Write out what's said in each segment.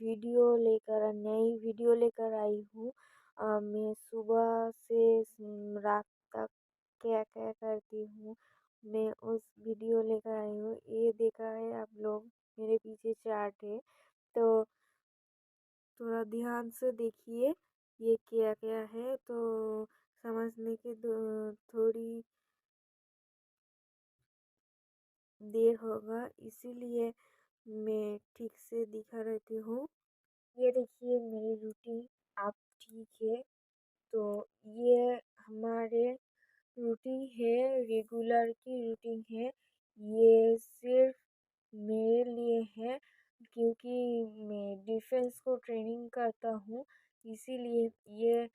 नई वीडियो लेकर आई हूँ। मैं सुबह से रात तक क्या-क्या करती हूँ, मैं उस वीडियो लेकर आई हूँ। ये देखा है आप लोग, मेरे पीछे चार्ट है, तो थोड़ा ध्यान से देखिए ये क्या-क्या है, तो समझने की थोड़ी देर होगा, इसीलिए मैं ठीक से दिखा रहती हूँ। ये देखिए मेरी रूटीन, आप ठीक है? तो ये हमारे रूटीन है, रेगुलर की रूटीन है। ये सिर्फ मेरे लिए है, क्योंकि मैं डिफेंस को ट्रेनिंग करता हूँ, इसीलिए ये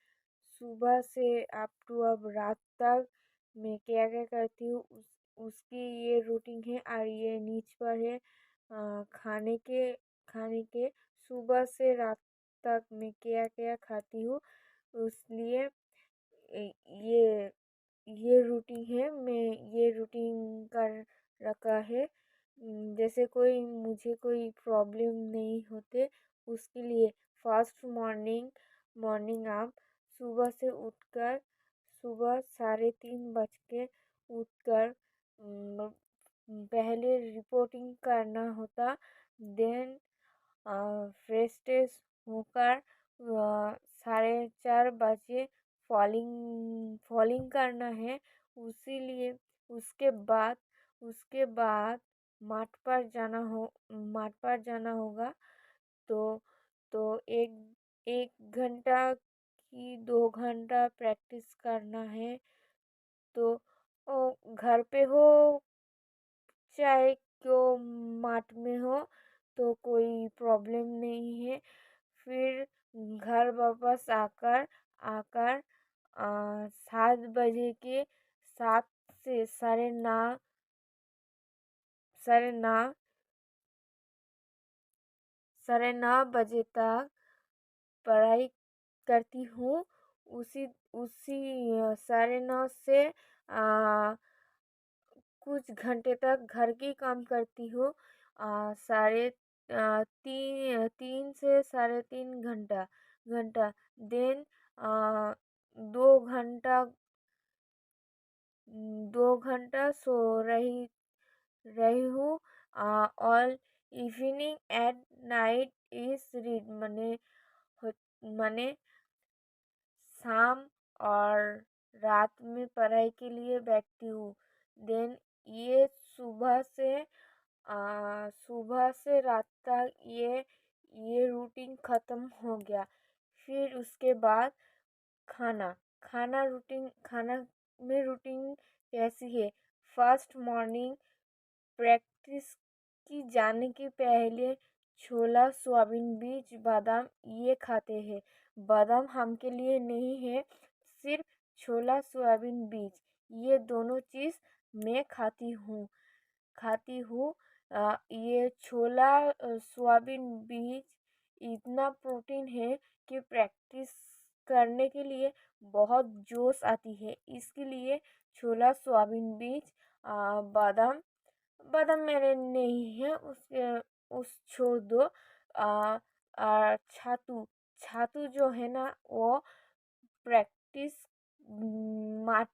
सुबह से अप टू अब रात तक मैं क्या-क्या करती हूँ उसकी ये रूटीन है। और ये नीच पर है खाने के सुबह से रात तक मैं क्या-क्या खाती हूँ, इसलिए ये रूटीन है। मैं ये रूटीन कर रखा है। जैसे मुझे कोई प्रॉब्लम नहीं होते, उसके लिए फर्स्ट मॉर्निंग आप सुबह से उठकर सुबह 3:30 बज के उठकर पहले रिपोर्टिंग करना होता। देन फ्रेश ट्रेश होकर 4:30 बजे फॉलिंग करना है। उसीलिए उसके बाद माठ पर जाना होगा। तो एक 1 घंटा की 2 घंटा प्रैक्टिस करना है। तो घर पे हो चाहे क्यों माठ में हो, तो कोई प्रॉब्लम नहीं है। फिर घर वापस आकर आकर 7 बजे के 7 से साढ़े 9 बजे तक पढ़ाई करती हूँ। उसी उसी 9:30 से कुछ घंटे तक घर के काम करती हूँ। साढ़े 3 से 3:30 घंटा। देन 2 घंटा 2 घंटा सो रही हूँ। All evening at night is read मने शाम और रात में पढ़ाई के लिए बैठती हूँ। देन ये सुबह से रात तक ये रूटीन ख़त्म हो गया। फिर उसके बाद खाना खाना में रूटीन कैसी है? फर्स्ट मॉर्निंग प्रैक्टिस की जाने के पहले छोला, सोयाबीन, बीज, बादाम ये खाते हैं। बादाम हम के लिए नहीं है, सिर्फ छोला, सोयाबीन, बीज ये दोनों चीज़ मैं खाती हूँ। ये छोला सोयाबीन बीज इतना प्रोटीन है कि प्रैक्टिस करने के लिए बहुत जोश आती है। इसके लिए छोला, सोयाबीन बीज, बादाम बादाम मेरे नहीं है, उस छोड़ दो। छातू छातू जो है ना, वो प्रैक्टिस माठ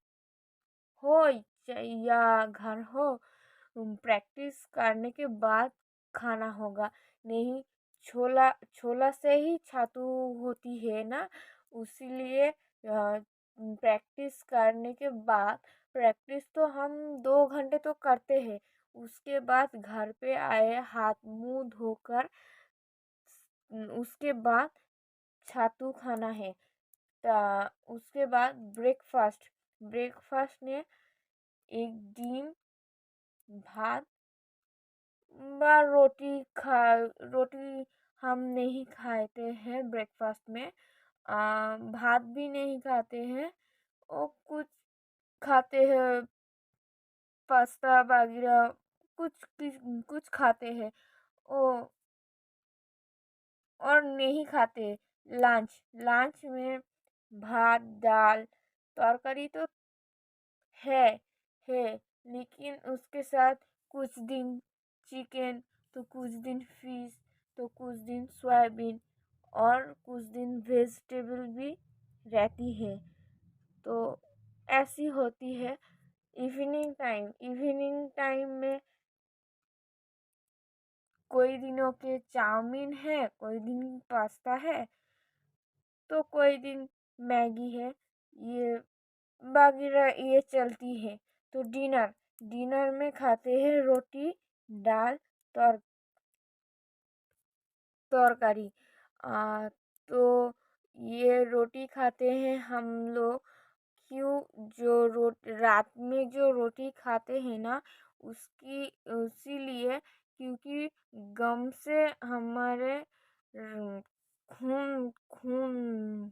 हो या घर हो, प्रैक्टिस करने के बाद खाना होगा। नहीं, छोला छोला से ही छातू होती है ना, उसीलिए प्रैक्टिस करने के बाद प्रैक्टिस तो हम 2 घंटे तो करते हैं। उसके बाद घर पे आए, हाथ मुंह धोकर उसके बाद छातू खाना है। उसके बाद ब्रेकफास्ट में एक डिम भात व रोटी हम नहीं खाते हैं ब्रेकफास्ट में। भात भी नहीं खाते हैं, और कुछ खाते हैं पास्ता वगैरह, कुछ खाते हैं। ओ और नहीं खाते लंच में भात, दाल, तरकारी तो है है लेकिन उसके साथ कुछ दिन चिकन, तो कुछ दिन फिश, तो कुछ दिन सोयाबीन और कुछ दिन वेजिटेबल भी रहती है। तो ऐसी होती है इवनिंग टाइम में कोई दिनों के चाउमीन है, कोई दिन पास्ता है, तो कोई दिन मैगी है, ये वगैरह ये चलती है। तो डिनर में खाते हैं रोटी, दाल, तर तरकारी। तो ये रोटी खाते हैं हम लोग। क्यों? रात में जो रोटी खाते हैं ना, उसकी इसीलिए क्योंकि गम से हमारे खून खून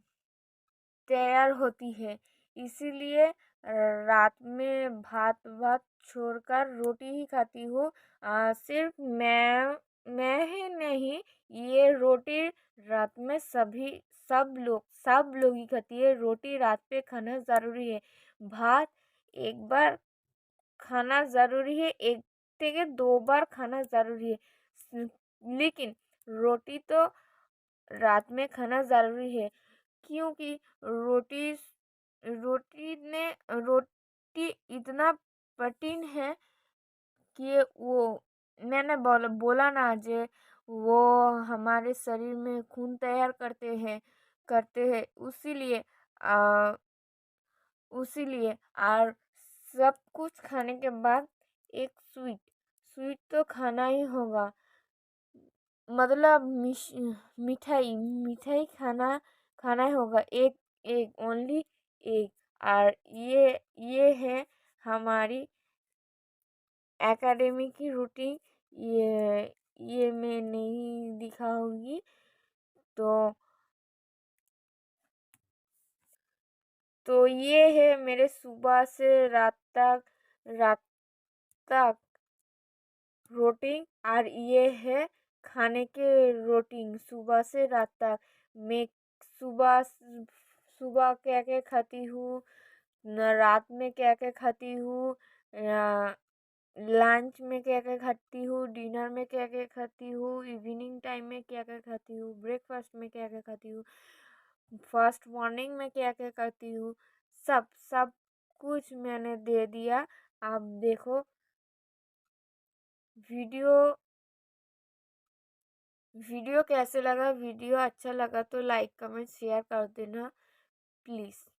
तैयार होती है। इसीलिए रात में भात भात छोड़कर रोटी ही खाती हूँ। सिर्फ मैं ही नहीं, ये रोटी रात में सब लोग ही खाती है। रोटी रात पे खाना ज़रूरी है। भात एक बार खाना ज़रूरी है, एक থেকে 2 बार खाना ज़रूरी है। लेकिन रोटी तो रात में खाना ज़रूरी है। क्योंकि रोटी रोटी इतना प्रोटीन है कि वो मैंने बोला ना जे वो हमारे शरीर में खून तैयार करते हैं उसीलिए और सब कुछ खाने के बाद एक स्वीट तो खाना ही होगा। मतलब मिठाई खाना ही होगा। एक एक ओनली एक। और ये है हमारी एकेडमी की रूटीन। ये मैं नहीं दिखाऊंगी। तो ये है मेरे सुबह से रात तक रूटीन। और ये है खाने के रूटीन सुबह से रात तक। मैं सुबह सुबह क्या क्या खाती हूँ, रात में क्या क्या खाती हूँ, लंच में क्या क्या खाती हूँ, डिनर में क्या क्या खाती हूँ, इवनिंग टाइम में क्या क्या खाती हूँ, ब्रेकफास्ट में क्या क्या खाती हूँ, फर्स्ट मॉर्निंग में क्या क्या करती हूँ, सब कुछ मैंने दे दिया। आप देखो वीडियो वीडियो कैसे लगा? वीडियो अच्छा लगा तो लाइक कमेंट शेयर कर देना प्लीज़।